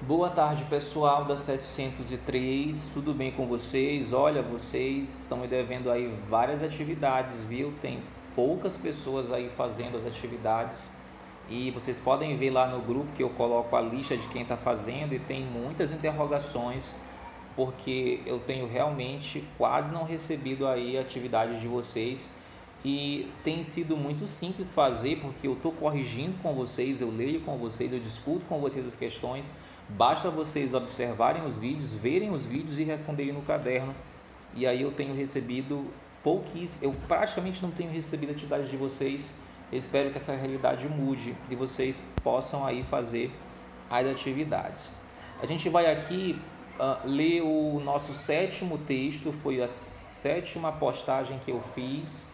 Boa tarde, pessoal da 703, tudo bem com vocês? Olha, vocês estão me devendo aí várias atividades, viu? Tem poucas pessoas aí fazendo as atividades e vocês podem ver lá no grupo que eu coloco a lista de quem está fazendo e tem muitas interrogações porque eu tenho realmente quase não recebido aí atividades de vocês e tem sido muito simples fazer porque eu estou corrigindo com vocês, eu leio com vocês, eu discuto com vocês as questões. Basta vocês observarem os vídeos, verem os vídeos e responderem no caderno. E aí eu tenho recebido pouquíssimo, eu praticamente não tenho recebido atividades de vocês. Eu espero que essa realidade mude e vocês possam aí fazer as atividades. A gente vai aqui ler o nosso sétimo texto, foi a sétima postagem que eu fiz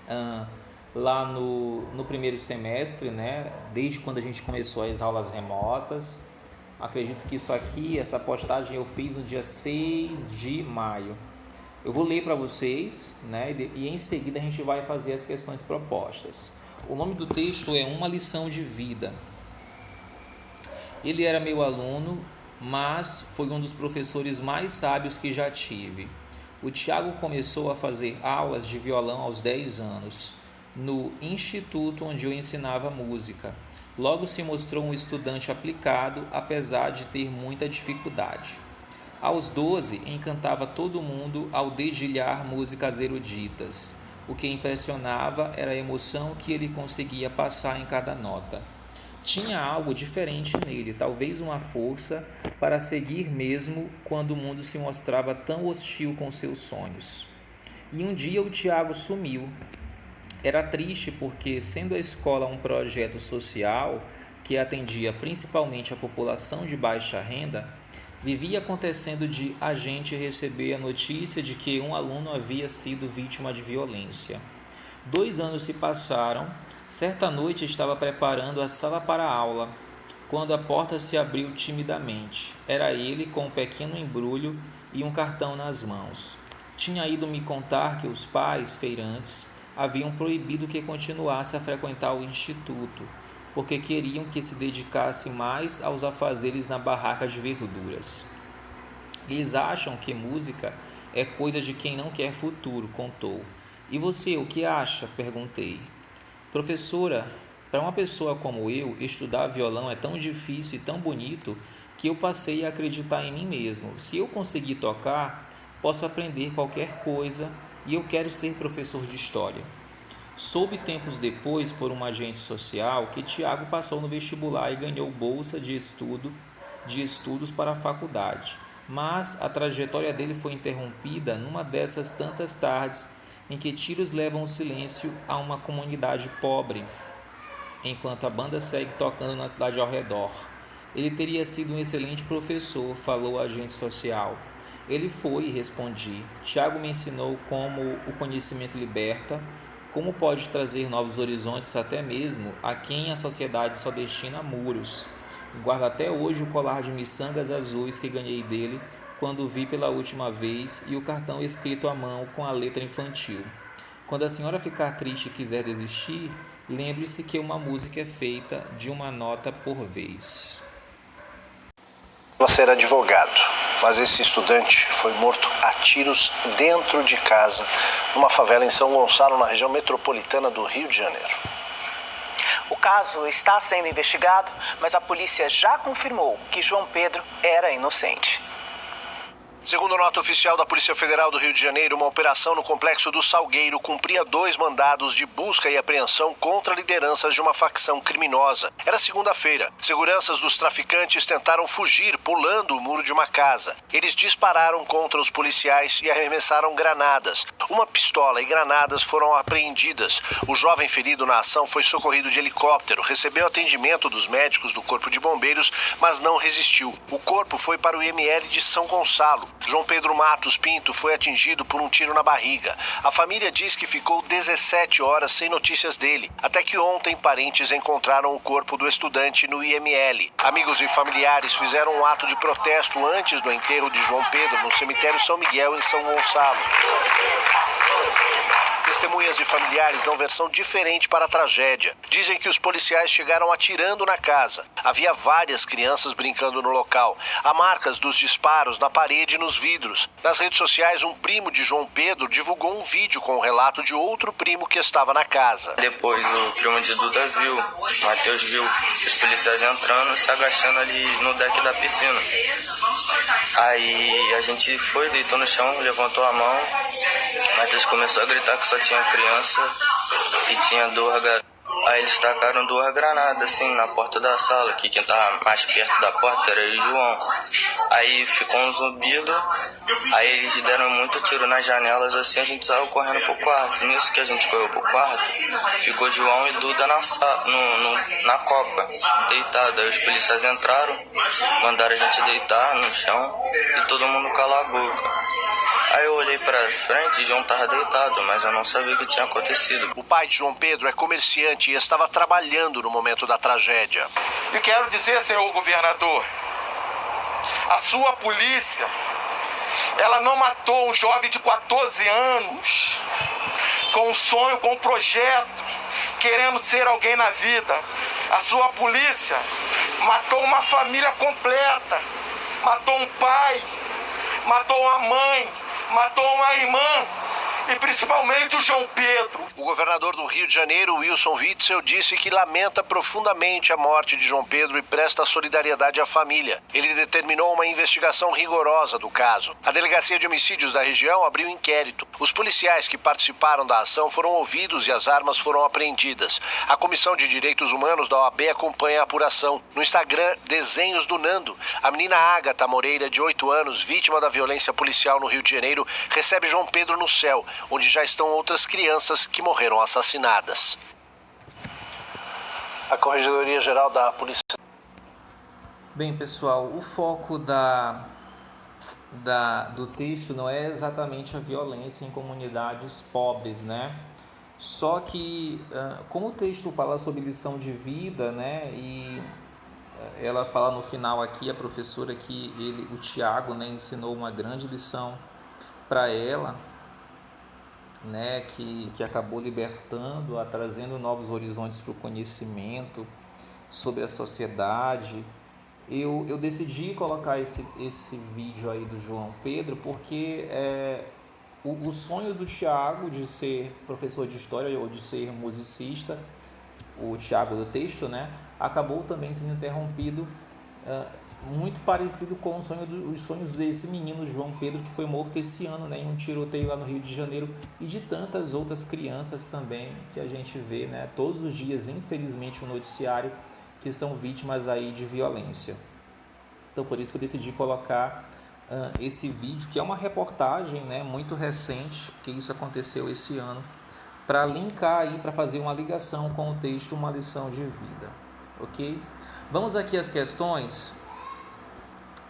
uh, lá no primeiro semestre, né? Desde quando a gente começou as aulas remotas. Acredito que isso aqui, essa postagem eu fiz no dia 6 de maio. Eu vou ler para vocês, né? E em seguida a gente vai fazer as questões propostas. O nome do texto é Uma Lição de Vida. Ele era meu aluno, mas foi um dos professores mais sábios que já tive. O Tiago começou a fazer aulas de violão aos 10 anos, no instituto onde eu ensinava música. Logo se mostrou um estudante aplicado, apesar de ter muita dificuldade. Aos 12, encantava todo mundo ao dedilhar músicas eruditas. O que impressionava era a emoção que ele conseguia passar em cada nota. Tinha algo diferente nele, talvez uma força para seguir mesmo quando o mundo se mostrava tão hostil com seus sonhos. E um dia o Tiago sumiu. Era triste porque, sendo a escola um projeto social que atendia principalmente a população de baixa renda, vivia acontecendo de a gente receber a notícia de que um aluno havia sido vítima de violência. 2 anos se passaram. Certa noite estava preparando a sala para a aula, quando a porta se abriu timidamente. Era ele com um pequeno embrulho e um cartão nas mãos. Tinha ido me contar que os pais, feirantes, haviam proibido que continuasse a frequentar o instituto, porque queriam que se dedicasse mais aos afazeres na barraca de verduras. Eles acham que música é coisa de quem não quer futuro, contou. E você, o que acha? Perguntei. Professora, para uma pessoa como eu, estudar violão é tão difícil e tão bonito que eu passei a acreditar em mim mesmo. Se eu conseguir tocar, posso aprender qualquer coisa e eu quero ser professor de história. Soube tempos depois, por um agente social, que Tiago passou no vestibular e ganhou bolsa de estudos para a faculdade. Mas a trajetória dele foi interrompida numa dessas tantas tardes em que tiros levam o silêncio a uma comunidade pobre, enquanto a banda segue tocando na cidade ao redor. Ele teria sido um excelente professor, falou o agente social. Ele foi, respondi. Tiago me ensinou como o conhecimento liberta, como pode trazer novos horizontes até mesmo a quem a sociedade só destina muros. Guardo até hoje o colar de miçangas azuis que ganhei dele quando o vi pela última vez e o cartão escrito à mão com a letra infantil. Quando a senhora ficar triste e quiser desistir, lembre-se que uma música é feita de uma nota por vez. Ser advogado, mas esse estudante foi morto a tiros dentro de casa, numa favela em São Gonçalo, na região metropolitana do Rio de Janeiro. O caso está sendo investigado, mas a polícia já confirmou que João Pedro era inocente. Segundo nota oficial da Polícia Federal do Rio de Janeiro, uma operação no Complexo do Salgueiro cumpria 2 mandados de busca e apreensão contra lideranças de uma facção criminosa. Era segunda-feira. Seguranças dos traficantes tentaram fugir pulando o muro de uma casa. Eles dispararam contra os policiais e arremessaram granadas. Uma pistola e granadas foram apreendidas. O jovem ferido na ação foi socorrido de helicóptero, recebeu atendimento dos médicos do Corpo de Bombeiros, mas não resistiu. O corpo foi para o IML de São Gonçalo. João Pedro Matos Pinto foi atingido por um tiro na barriga. A família diz que ficou 17 horas sem notícias dele, até que ontem parentes encontraram o corpo do estudante no IML. Amigos e familiares fizeram um ato de protesto antes do enterro de João Pedro no cemitério São Miguel, em São Gonçalo. Testemunhas e familiares dão versão diferente para a tragédia. Dizem que os policiais chegaram atirando na casa. Havia várias crianças brincando no local. Há marcas dos disparos na parede e nos vidros. Nas redes sociais, um primo de João Pedro divulgou um vídeo com o relato de outro primo que estava na casa. Depois o primo de Duda viu, o Matheus viu os policiais entrando, se agachando ali no deck da piscina. Aí a gente foi, deitou no chão, levantou a mão. O Matheus começou a gritar que só tinha criança e tinha 2 garotas. Aí eles tacaram 2 granadas assim na porta da sala, que quem tava mais perto da porta era eu e o João. Aí ficou um zumbido, aí eles deram muito tiro nas janelas assim, a gente saiu correndo pro quarto. Nisso que a gente correu pro quarto, ficou João e Duda na copa, deitado. Aí os policiais entraram, mandaram a gente deitar no chão e todo mundo calar a boca. Aí eu olhei pra frente e João tava deitado, mas eu não sabia o que tinha acontecido. O pai de João Pedro é comerciante e estava trabalhando no momento da tragédia. E quero dizer, senhor governador, a sua polícia, ela não matou um jovem de 14 anos com um sonho, com um projeto, querendo ser alguém na vida. A sua polícia matou uma família completa, matou um pai, matou uma mãe, matou uma irmã e principalmente o João Pedro. O governador do Rio de Janeiro, Wilson Witzel, disse que lamenta profundamente a morte de João Pedro e presta solidariedade à família. Ele determinou uma investigação rigorosa do caso. A Delegacia de Homicídios da região abriu inquérito. Os policiais que participaram da ação foram ouvidos e as armas foram apreendidas. A Comissão de Direitos Humanos da OAB acompanha a apuração. No Instagram, Desenhos do Nando, a menina Ágata Moreira, de 8 anos, vítima da violência policial no Rio de Janeiro, recebe João Pedro no céu, onde já estão outras crianças que morreram assassinadas. A Corregedoria Geral da Polícia... Bem, pessoal, o foco do texto não é exatamente a violência em comunidades pobres, né? Só que, como o texto fala sobre lição de vida, né? E ela fala no final aqui, a professora, que o Tiago, né, ensinou uma grande lição para ela, né, que acabou libertando, trazendo novos horizontes para o conhecimento sobre a sociedade. Eu decidi colocar esse vídeo aí do João Pedro porque o sonho do Tiago de ser professor de história ou de ser musicista, o Tiago do texto, né, acabou também sendo interrompido, muito parecido com os sonhos desse menino João Pedro, que foi morto esse ano, né, em um tiroteio lá no Rio de Janeiro, e de tantas outras crianças também que a gente vê, né, todos os dias, infelizmente, no noticiário, que são vítimas aí de violência. Então, por isso que eu decidi colocar esse vídeo, que é uma reportagem, né, muito recente, que isso aconteceu esse ano, para linkar aí, para fazer uma ligação com o texto Uma Lição de Vida, ok? Vamos aqui às questões.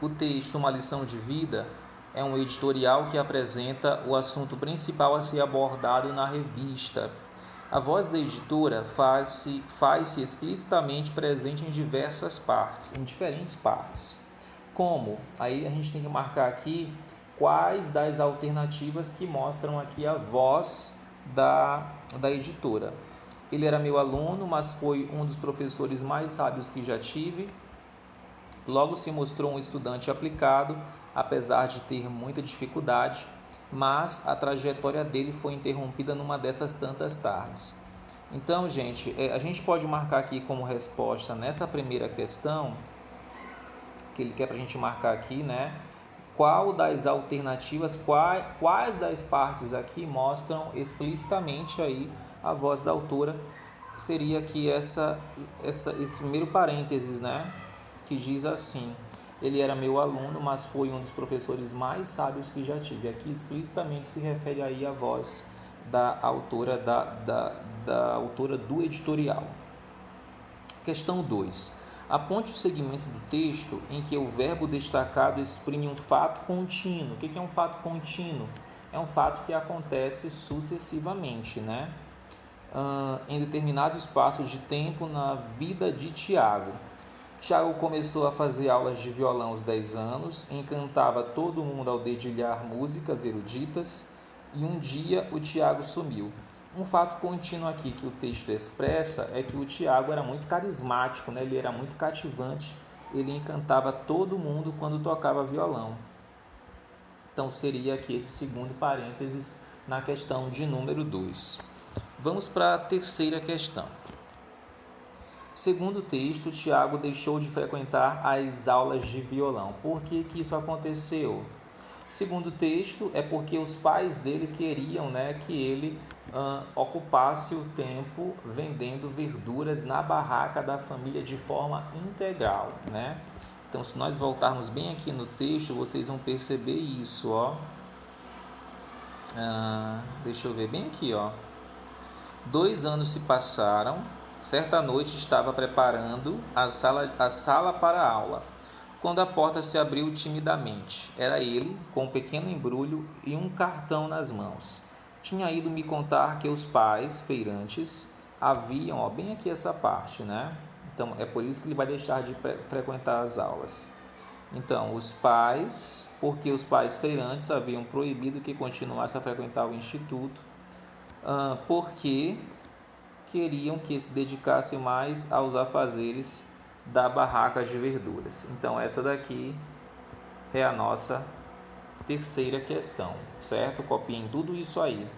O texto Uma Lição de Vida é um editorial que apresenta o assunto principal a ser abordado na revista. A voz da editora faz-se explicitamente presente em diferentes partes. Como? Aí a gente tem que marcar aqui quais das alternativas que mostram aqui a voz da editora. Ele era meu aluno, mas foi um dos professores mais sábios que já tive. Logo se mostrou um estudante aplicado, apesar de ter muita dificuldade, mas a trajetória dele foi interrompida numa dessas tantas tardes. Então, gente, a gente pode marcar aqui como resposta nessa primeira questão, que ele quer para a gente marcar aqui, né? Qual das alternativas, quais das partes aqui mostram explicitamente aí a voz da autora? Seria aqui esse primeiro parênteses, né? Que diz assim: ele era meu aluno, mas foi um dos professores mais sábios que já tive. Aqui explicitamente se refere aí à voz da autora, da autora do editorial. Questão 2. Aponte o segmento do texto em que o verbo destacado exprime um fato contínuo. O que é um fato contínuo? É um fato que acontece sucessivamente, né? Em determinado espaço de tempo na vida de Tiago. Tiago começou a fazer aulas de violão aos 10 anos, encantava todo mundo ao dedilhar músicas eruditas, e um dia o Tiago sumiu. Um fato contínuo aqui que o texto expressa é que o Tiago era muito carismático, né? Ele era muito cativante, ele encantava todo mundo quando tocava violão. Então seria aqui esse segundo parênteses na questão de número 2. Vamos para a terceira questão. Segundo o texto, Tiago deixou de frequentar as aulas de violão. Por que isso aconteceu? Segundo o texto, é porque os pais dele queriam, né, que ele ocupasse o tempo vendendo verduras na barraca da família de forma integral, né? Então, se nós voltarmos bem aqui no texto, vocês vão perceber isso, ó. Deixa eu ver bem aqui, ó. 2 anos se passaram. Certa noite estava preparando a sala para a aula, quando a porta se abriu timidamente. Era ele, com um pequeno embrulho e um cartão nas mãos. Tinha ido me contar que os pais, feirantes, haviam, ó, bem aqui essa parte, né? Então, é por isso que ele vai deixar de frequentar as aulas. Então, porque os pais feirantes haviam proibido que continuasse a frequentar o instituto, porque queriam que se dedicasse mais aos afazeres da barraca de verduras. Então, essa daqui é a nossa terceira questão, certo? Copiem tudo isso aí.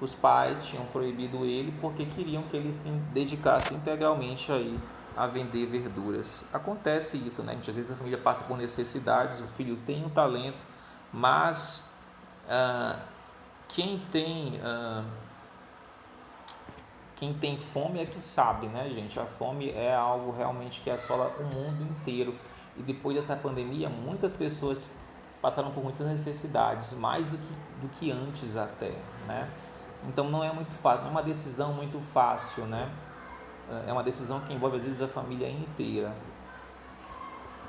Os pais tinham proibido ele porque queriam que ele se dedicasse integralmente aí a vender verduras. Acontece isso, né, gente? Às vezes a família passa por necessidades, o filho tem um talento, mas quem tem fome é que sabe, né, gente? A fome é algo realmente que assola o mundo inteiro. E depois dessa pandemia, muitas pessoas passaram por muitas necessidades, mais do que antes até, né? Então não é muito fácil, não é uma decisão muito fácil, né? É uma decisão que envolve às vezes a família inteira.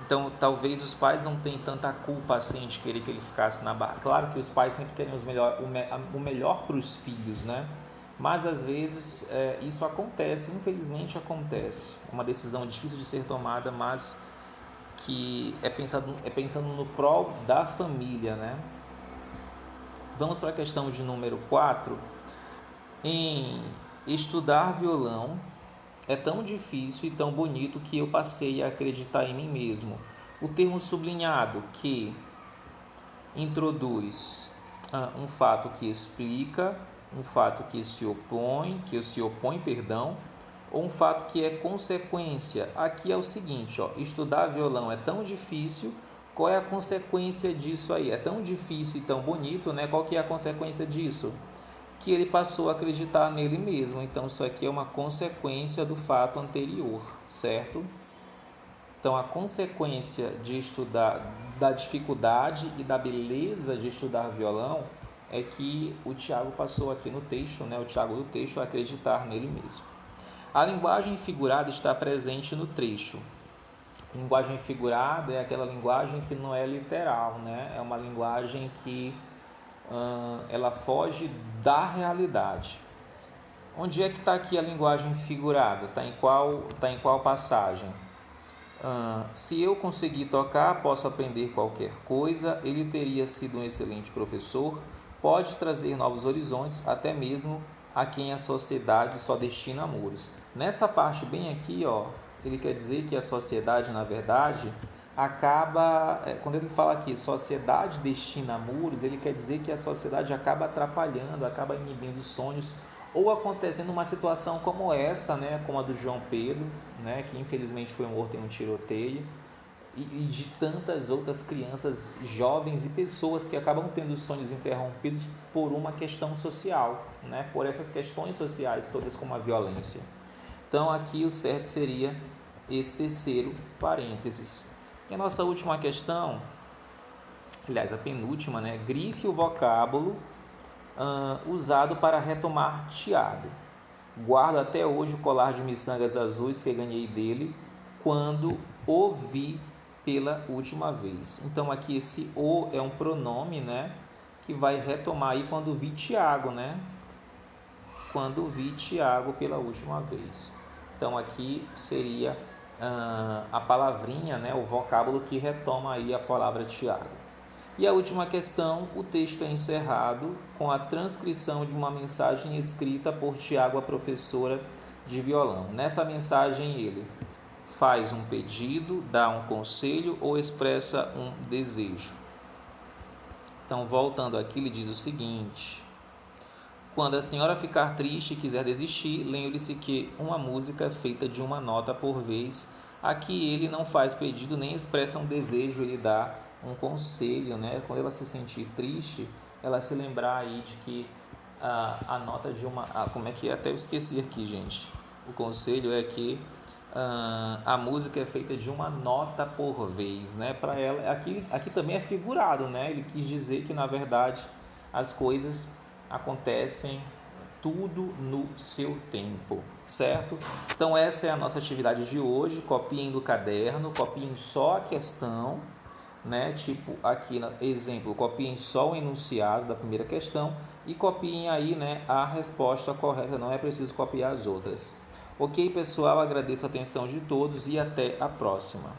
Então talvez os pais não tenham tanta culpa assim de querer que ele ficasse na barra. Claro que os pais sempre querem o melhor para os filhos, né? Mas às vezes isso acontece, infelizmente acontece. É uma decisão difícil de ser tomada, mas que é pensando no prol da família, né? Vamos para a questão de número 4. Em estudar violão é tão difícil e tão bonito que eu passei a acreditar em mim mesmo. O termo sublinhado, que introduz um fato que explica, um fato que se opõe, ou um fato que é consequência. Aqui é o seguinte, ó, estudar violão é tão difícil, qual é a consequência disso aí? É tão difícil e tão bonito, né? Qual que é a consequência disso? Que ele passou a acreditar nele mesmo. Então, isso aqui é uma consequência do fato anterior, certo? Então, a consequência de estudar, da dificuldade e da beleza de estudar violão, é que o Tiago passou aqui no texto, né? O Tiago do texto, a acreditar nele mesmo. A linguagem figurada está presente no trecho. Linguagem figurada é aquela linguagem que não é literal, né? É uma linguagem que ela foge da realidade. Onde é que está aqui a linguagem figurada? Está em qual passagem? Se eu conseguir tocar, posso aprender qualquer coisa. Ele teria sido um excelente professor. Pode trazer novos horizontes, até mesmo a quem a sociedade só destina muros. Nessa parte bem aqui, ó, ele quer dizer que a sociedade, na verdade, acaba, quando ele fala aqui, sociedade destina muros, ele quer dizer que a sociedade acaba atrapalhando, acaba inibindo os sonhos, ou acontecendo uma situação como essa, né, como a do João Pedro, né, que infelizmente foi morto em um tiroteio, e de tantas outras crianças, jovens e pessoas que acabam tendo sonhos interrompidos por uma questão social, né, por essas questões sociais todas como a violência. Então aqui o certo seria esse terceiro parênteses. E a nossa última questão, aliás a penúltima, né, grife o vocábulo usado para retomar Tiago. Guardo até hoje o colar de miçangas azuis que ganhei dele quando o vi pela última vez. Então aqui esse o é um pronome, né, que vai retomar aí quando vi Tiago, né? Quando vi Tiago pela última vez. Então aqui seria a palavrinha, né, o vocábulo que retoma aí a palavra Tiago. E a última questão, o texto é encerrado com a transcrição de uma mensagem escrita por Tiago, a professora de violão. Nessa mensagem ele faz um pedido, dá um conselho ou expressa um desejo. Então, voltando aqui, ele diz o seguinte: quando a senhora ficar triste e quiser desistir, lembre-se que uma música é feita de uma nota por vez. Aqui ele não faz pedido nem expressa um desejo, ele dá um conselho, né? Quando ela se sentir triste, ela se lembrar aí de que a nota de uma... como é que é? Até eu esqueci aqui, gente. O conselho é que a música é feita de uma nota por vez, né? Para ela, aqui também é figurado, né? Ele quis dizer que, na verdade, as coisas acontecem tudo no seu tempo, certo? Então essa é a nossa atividade de hoje. Copiem do caderno, copiem só a questão, né? Tipo aqui, exemplo, copiem só o enunciado da primeira questão e copiem aí, né, a resposta correta, não é preciso copiar as outras. Ok, pessoal, agradeço a atenção de todos e até a próxima.